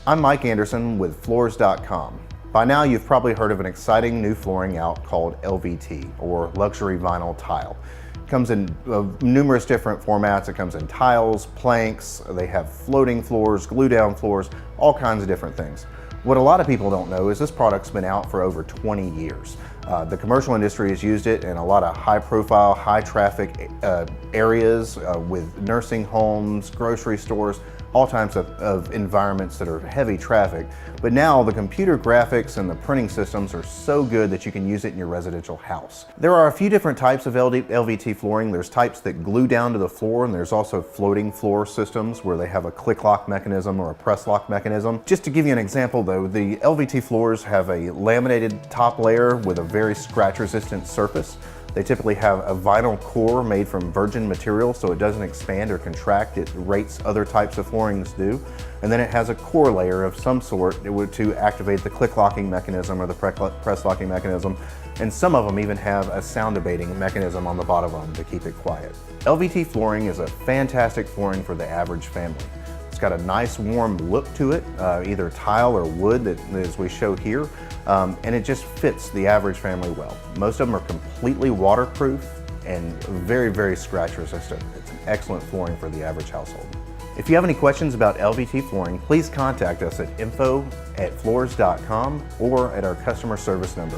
I'm Mike Anderson with FLOORZZ.com. By now you've probably heard of an exciting new flooring out called LVT, or luxury vinyl tile. It comes in numerous different formats. It comes in tiles, planks, they have floating floors, glue down floors, all kinds of different things. What a lot of people don't know is this product's been out for over 20 years. The commercial industry has used it in a lot of high profile, high traffic areas with nursing homes, grocery stores, all types of environments that are heavy traffic. But now the computer graphics and the printing systems are so good that you can use it in your residential house. There are a few different types of LVT flooring. There's types that glue down to the floor, and there's also floating floor systems where they have a click lock mechanism or a press lock mechanism. Just to give you an example though, the LVT floors have a laminated top layer with a very scratch resistant surface. They typically have a vinyl core made from virgin material so it doesn't expand or contract. It rates other types of floorings do. And then it has a core layer of some sort to activate the click locking mechanism or the press locking mechanism. And some of them even have a sound abating mechanism on the bottom of them to keep it quiet. LVT flooring is a fantastic flooring for the average family. It's got a nice warm look to it, either tile or wood as we show here. And it just fits the average family well. Most of them are completely waterproof and very, very scratch resistant. It's an excellent flooring for the average household. If you have any questions about LVT flooring, please contact us at info@floorzz.com or at our customer service number.